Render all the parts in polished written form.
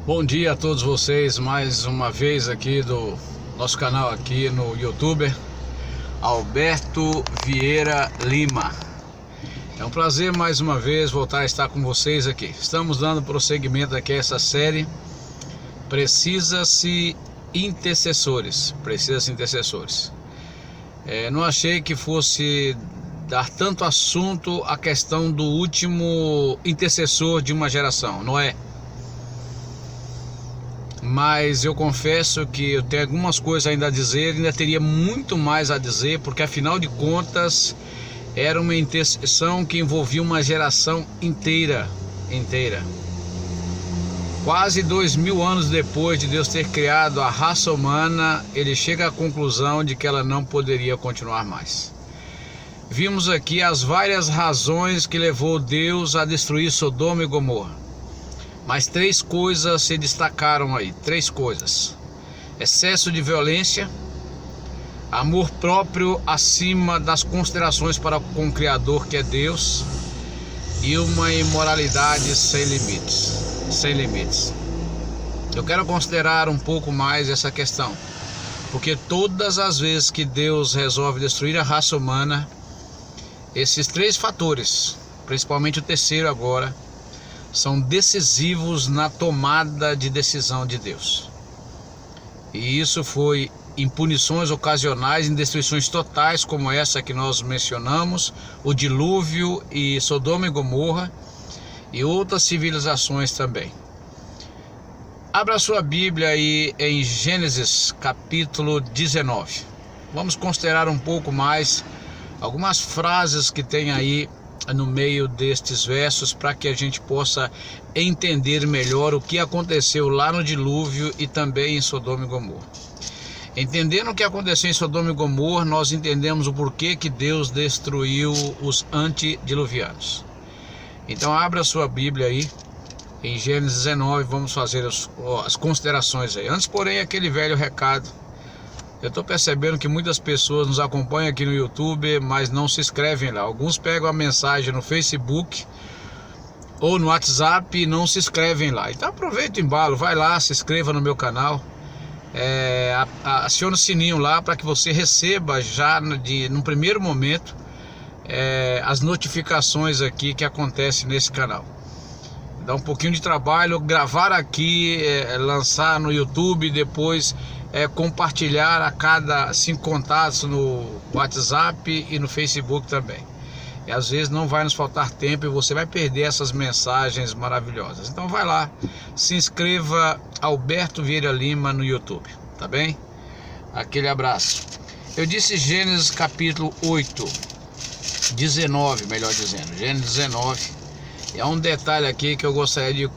Bom dia a todos vocês, mais uma vez aqui do nosso canal aqui no YouTube, Alberto Vieira Lima. É um prazer mais uma vez voltar a estar com vocês aqui. Estamos dando prosseguimento aqui a essa série Precisa-se Intercessores. Precisa-se Intercessores. Não achei que fosse dar tanto assunto à questão do último intercessor de uma geração, Noé. Mas eu confesso que eu tenho algumas coisas ainda a dizer, ainda teria muito mais a dizer, porque afinal de contas era uma intercessão que envolvia uma geração inteira. Quase 2000 anos depois de Deus ter criado a raça humana, ele chega à conclusão de que ela não poderia continuar mais. Vimos aqui as várias razões que levou Deus a destruir Sodoma e Gomorra. Mas três coisas se destacaram aí, três coisas: excesso de violência, amor próprio acima das considerações para com o Criador, que é Deus, e uma imoralidade sem limites. Eu quero considerar um pouco mais essa questão, porque todas as vezes que Deus resolve destruir a raça humana, esses três fatores, principalmente o terceiro agora, são decisivos na tomada de decisão de Deus. E isso foi em punições ocasionais, em destruições totais como essa que nós mencionamos, o dilúvio e Sodoma e Gomorra, e outras civilizações também. Abra sua Bíblia aí em Gênesis capítulo 19. Vamos considerar um pouco mais algumas frases que tem aí no meio destes versos, para que a gente possa entender melhor o que aconteceu lá no dilúvio e também em Sodoma e Gomorra. Entendendo o que aconteceu em Sodoma e Gomorra, nós entendemos o porquê que Deus destruiu os antediluvianos. Então abra sua Bíblia aí em Gênesis 19, vamos fazer as considerações aí. Antes, porém, aquele velho recado. Eu estou percebendo que muitas pessoas nos acompanham aqui no YouTube, mas não se inscrevem lá. Alguns pegam a mensagem no Facebook ou no WhatsApp e não se inscrevem lá. Então aproveita o embalo, vai lá, se inscreva no meu canal, aciona o sininho lá para que você receba já no primeiro momento as notificações aqui que acontecem nesse canal. Dá um pouquinho de trabalho gravar aqui, lançar no YouTube, depois compartilhar a cada 5 contatos no WhatsApp e no Facebook também. E às vezes não vai nos faltar tempo e você vai perder essas mensagens maravilhosas. Então vai lá, se inscreva, Alberto Vieira Lima, no YouTube, tá bem? Aquele abraço. Eu disse Gênesis capítulo 19, melhor dizendo, Gênesis 19. É um detalhe aqui que eu gostaria de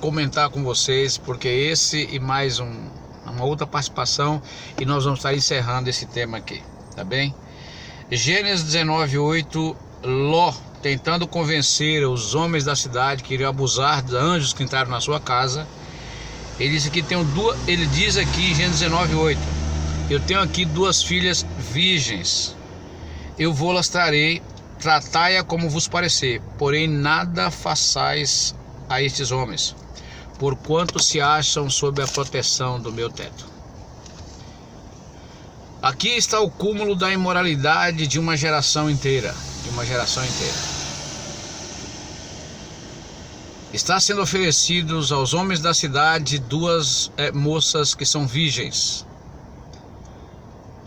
comentar com vocês, porque esse e mais uma outra participação, e nós vamos estar encerrando esse tema aqui, tá bem? Gênesis 19:8, Ló, tentando convencer os homens da cidade que iriam abusar dos anjos que entraram na sua casa, ele diz aqui em Gênesis 19:8, eu tenho aqui 2 filhas virgens, eu vou-las trarei, tratai-a como vos parecer, porém nada façais a estes homens, porquanto se acham sob a proteção do meu teto. Aqui está o cúmulo da imoralidade de uma geração inteira. Está sendo oferecidos aos homens da cidade 2 moças que são virgens.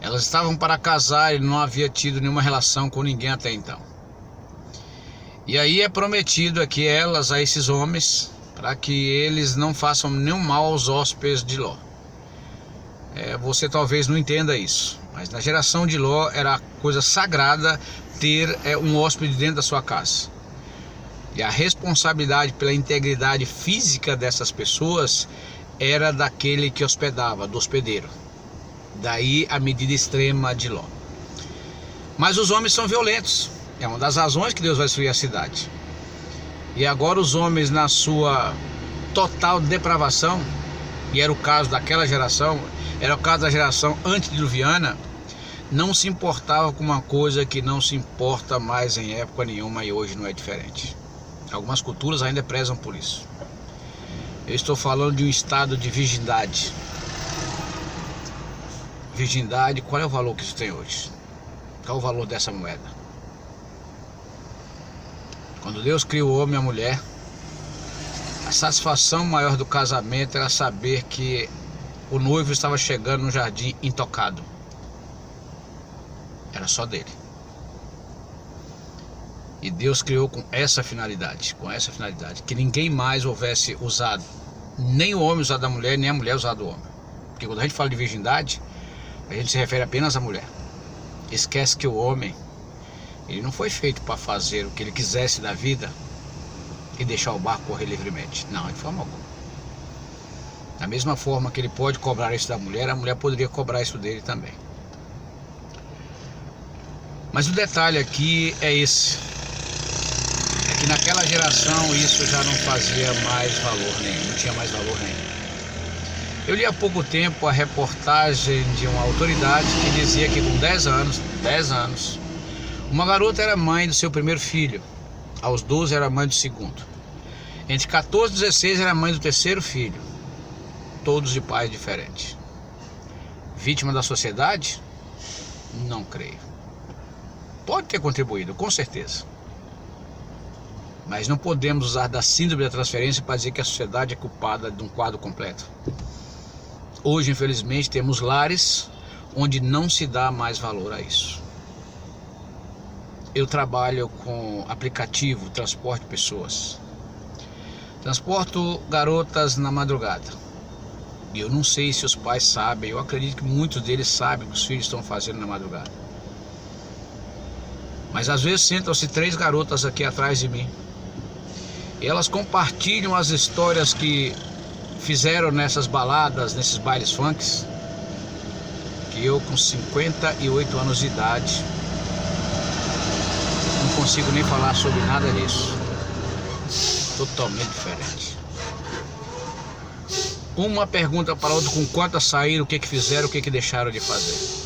Elas estavam para casar e não havia tido nenhuma relação com ninguém até então. E aí é prometido aqui a esses homens, para que eles não façam nenhum mal aos hóspedes de Ló. Você talvez não entenda isso, mas na geração de Ló era coisa sagrada ter um hóspede dentro da sua casa. E a responsabilidade pela integridade física dessas pessoas era daquele que hospedava, do hospedeiro. Daí a medida extrema de Ló. Mas os homens são violentos, é uma das razões que Deus vai destruir a cidade. E agora os homens, na sua total depravação, e era o caso daquela geração, era o caso da geração antediluviana, não se importava com uma coisa que não se importa mais em época nenhuma, e hoje não é diferente. Algumas culturas ainda prezam por isso. Eu estou falando de um estado de virgindade. Virgindade, qual é o valor que isso tem hoje? Qual é o valor dessa moeda? Quando Deus criou o homem e a mulher, a satisfação maior do casamento era saber que o noivo estava chegando no jardim intocado. Era só dele. E Deus criou com essa finalidade, que ninguém mais houvesse usado, nem o homem usado da mulher, nem a mulher usado do homem. Porque quando a gente fala de virgindade, a gente se refere apenas à mulher. Esquece que o homem, ele não foi feito para fazer o que ele quisesse da vida e deixar o barco correr livremente. Não, de forma alguma. Da mesma forma que ele pode cobrar isso da mulher, a mulher poderia cobrar isso dele também. Mas o detalhe aqui é esse. É que naquela geração isso já não fazia mais valor nenhum, não tinha mais valor nenhum. Eu li há pouco tempo a reportagem de uma autoridade que dizia que com 10 anos, uma garota era mãe do seu primeiro filho, aos 12 era mãe do segundo, entre 14 e 16 era mãe do terceiro filho, todos de pais diferentes. Vítima da sociedade? Não creio. Pode ter contribuído, com certeza. Mas não podemos usar da síndrome da transferência para dizer que a sociedade é culpada de um quadro completo. Hoje, infelizmente, temos lares onde não se dá mais valor a isso. Eu trabalho com aplicativo, transporte de pessoas. Transporto garotas na madrugada. E eu não sei se os pais sabem, eu acredito que muitos deles sabem o que os filhos estão fazendo na madrugada. Mas às vezes sentam-se 3 garotas aqui atrás de mim. E elas compartilham as histórias que fizeram nessas baladas, nesses bailes funks, que eu com 58 anos de idade não consigo nem falar sobre nada disso. Totalmente diferente. Uma pergunta para outra: com quantas saíram, o que fizeram, o que deixaram de fazer.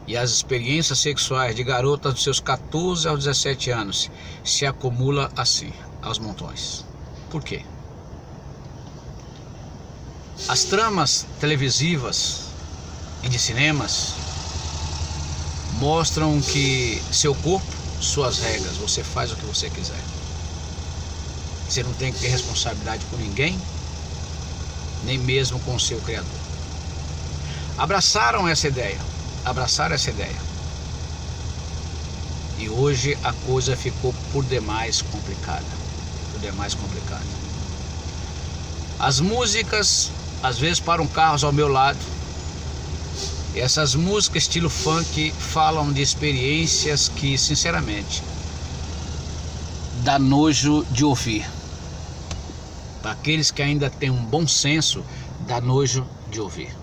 E as experiências sexuais de garotas dos seus 14 aos 17 anos se acumulam assim, aos montões. Por quê? As tramas televisivas e de cinemas mostram que seu corpo, suas regras, você faz o que você quiser. Você não tem que ter responsabilidade com ninguém, nem mesmo com o seu Criador. Abraçaram essa ideia. E hoje a coisa ficou por demais complicada. As músicas, às vezes param carros ao meu lado. E essas músicas estilo funk falam de experiências que, sinceramente, dá nojo de ouvir. Para aqueles que ainda têm um bom senso, dá nojo de ouvir.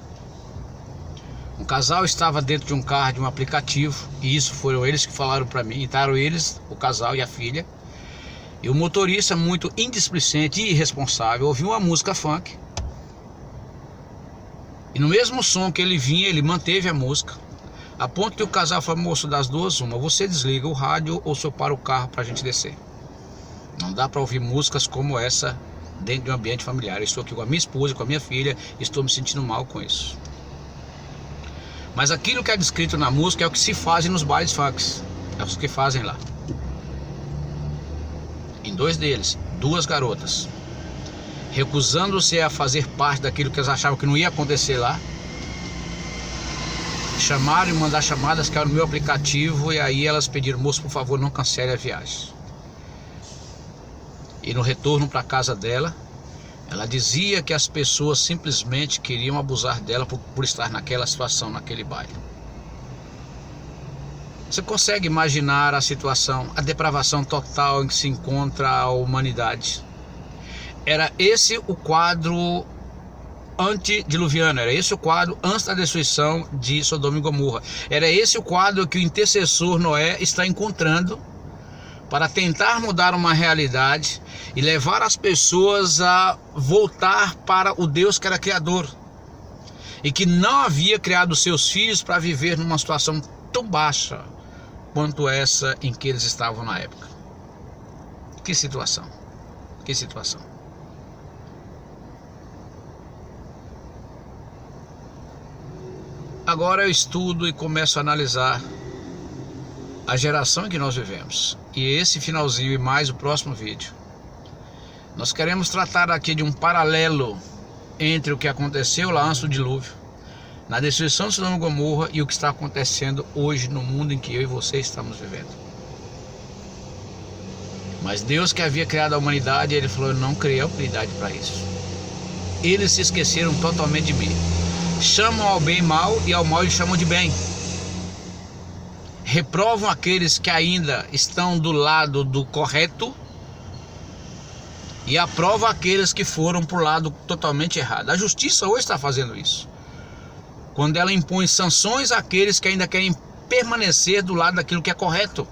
Um casal estava dentro de um carro de um aplicativo, e isso foram eles que falaram para mim. Entraram eles, o casal e a filha, e o motorista, muito indisplicente e irresponsável, ouviu uma música funk, e no mesmo som que ele vinha, ele manteve a música, a ponto que o casal falou: moço, das duas uma, você desliga o rádio ou só para o carro para a gente descer. Não dá para ouvir músicas como essa dentro de um ambiente familiar. Eu estou aqui com a minha esposa, com a minha filha, estou me sentindo mal com isso. Mas aquilo que é descrito na música é o que se fazem nos bailes funks. É o que fazem lá. Em 2 deles, 2 garotas, recusando-se a fazer parte daquilo que elas achavam que não ia acontecer lá, chamaram e mandaram chamadas, que era no meu aplicativo, e aí elas pediram: moço, por favor, não cancele a viagem. E no retorno para a casa dela, ela dizia que as pessoas simplesmente queriam abusar dela por estar naquela situação, naquele baile. Você consegue imaginar a situação, a depravação total em que se encontra a humanidade? Era esse o quadro antediluviano, era esse o quadro antes da destruição de Sodoma e Gomorra. Era esse o quadro que o intercessor Noé está encontrando para tentar mudar uma realidade e levar as pessoas a voltar para o Deus que era criador e que não havia criado seus filhos para viver numa situação tão baixa quanto essa em que eles estavam na época. Que situação, que situação. Agora eu estudo e começo a analisar a geração em que nós vivemos. E esse finalzinho e mais o próximo vídeo, nós queremos tratar aqui de um paralelo entre o que aconteceu lá antes do dilúvio, na destruição de Sodoma e Gomorra, e o que está acontecendo hoje no mundo em que eu e você estamos vivendo. Mas Deus, que havia criado a humanidade, Ele falou: eu não criei a humanidade para isso. Eles se esqueceram totalmente de mim. Chamam ao bem mal e ao mal eles chamam de bem. Reprovam aqueles que ainda estão do lado do correto e aprovam aqueles que foram para o lado totalmente errado. A justiça hoje está fazendo isso, quando ela impõe sanções àqueles que ainda querem permanecer do lado daquilo que é correto.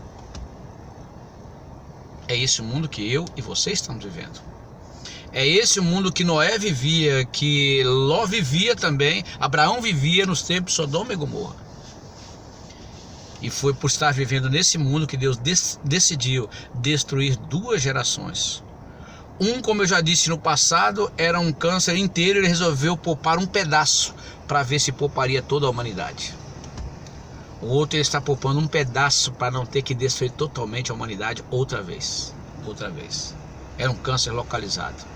É esse o mundo que eu e você estamos vivendo. É esse o mundo que Noé vivia, que Ló vivia também, Abraão vivia nos tempos de Sodoma e Gomorra. E foi por estar vivendo nesse mundo que Deus decidiu destruir duas gerações. Como eu já disse no passado, era um câncer inteiro, ele resolveu poupar um pedaço para ver se pouparia toda a humanidade. O outro, ele está poupando um pedaço para não ter que destruir totalmente a humanidade outra vez. Era um câncer localizado.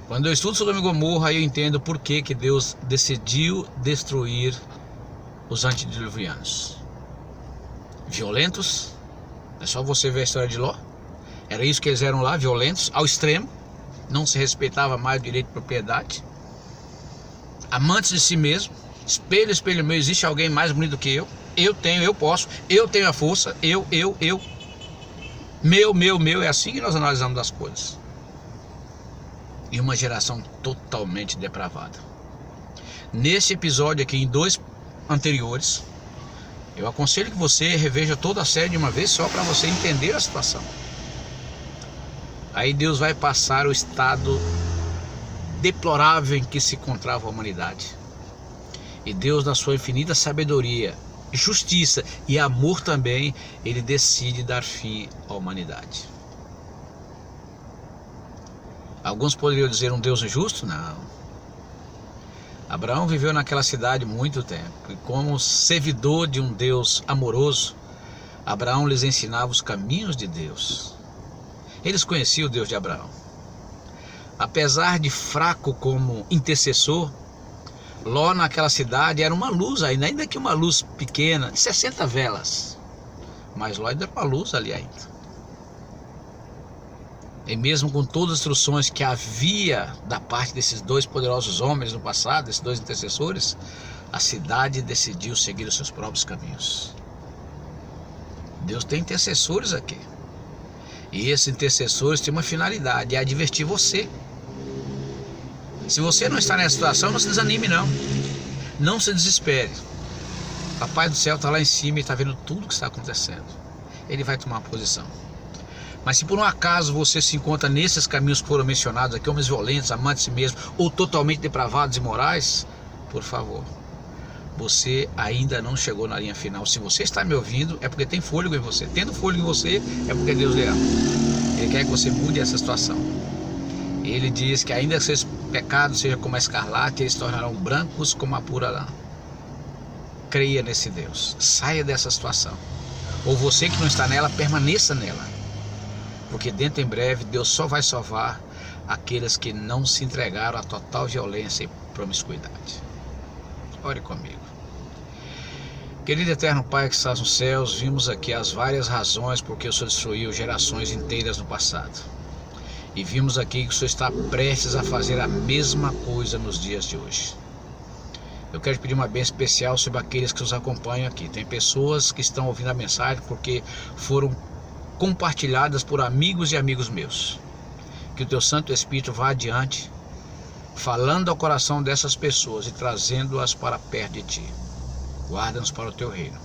Quando eu estudo Sodoma e Gomorra, eu entendo por que Deus decidiu destruir os antediluvianos. Violentos, é só você ver a história de Ló. Era isso que eles eram lá, violentos ao extremo. Não se respeitava mais o direito de propriedade. Amantes de si mesmo. Espelho meu, existe alguém mais bonito do que eu? Eu tenho, eu posso, eu tenho a força, eu. Meu, é assim que nós analisamos as coisas. E uma geração totalmente depravada. Nesse episódio aqui, em 2 anteriores, eu aconselho que você reveja toda a série de uma vez só, para você entender a situação. Aí Deus vai passar o estado deplorável em que se encontrava a humanidade. E Deus, na sua infinita sabedoria, justiça e amor também, Ele decide dar fim à humanidade. Alguns poderiam dizer um Deus injusto? Não. Abraão viveu naquela cidade muito tempo, e como servidor de um Deus amoroso, Abraão lhes ensinava os caminhos de Deus. Eles conheciam o Deus de Abraão. Apesar de fraco como intercessor, Ló naquela cidade era uma luz ainda que uma luz pequena, de 60 velas. Mas Ló era uma luz ali ainda. E mesmo com todas as instruções que havia da parte desses 2 poderosos homens no passado, esses 2 intercessores, a cidade decidiu seguir os seus próprios caminhos. Deus tem intercessores aqui. E esses intercessores têm uma finalidade, é advertir você. Se você não está nessa situação, não se desanime não. Não se desespere. Papai do céu está lá em cima e está vendo tudo que está acontecendo. Ele vai tomar uma posição. Mas se por um acaso você se encontra nesses caminhos que foram mencionados aqui, homens violentos, amantes de si mesmo, ou totalmente depravados e imorais, por favor, você ainda não chegou na linha final. Se você está me ouvindo, é porque tem fôlego em você. Tendo fôlego em você, é porque Deus lhe ama. Ele quer que você mude essa situação. Ele diz que ainda que seus pecados sejam como a escarlate, eles se tornarão brancos como a pura lã. Creia nesse Deus. Saia dessa situação. Ou você que não está nela, permaneça nela. Porque dentro em breve Deus só vai salvar aqueles que não se entregaram à total violência e promiscuidade. Ore comigo. Querido eterno Pai que estás nos céus, vimos aqui as várias razões por que o Senhor destruiu gerações inteiras no passado. E vimos aqui que o Senhor está prestes a fazer a mesma coisa nos dias de hoje. Eu quero te pedir uma bênção especial sobre aqueles que nos acompanham aqui. Tem pessoas que estão ouvindo a mensagem porque foram compartilhadas por amigos e amigos meus. Que o teu Santo Espírito vá adiante, falando ao coração dessas pessoas e trazendo-as para perto de ti. Guarda-nos para o teu reino.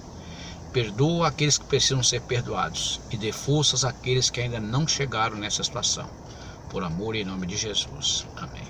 Perdoa aqueles que precisam ser perdoados e dê forças àqueles que ainda não chegaram nessa situação. Por amor e em nome de Jesus. Amém.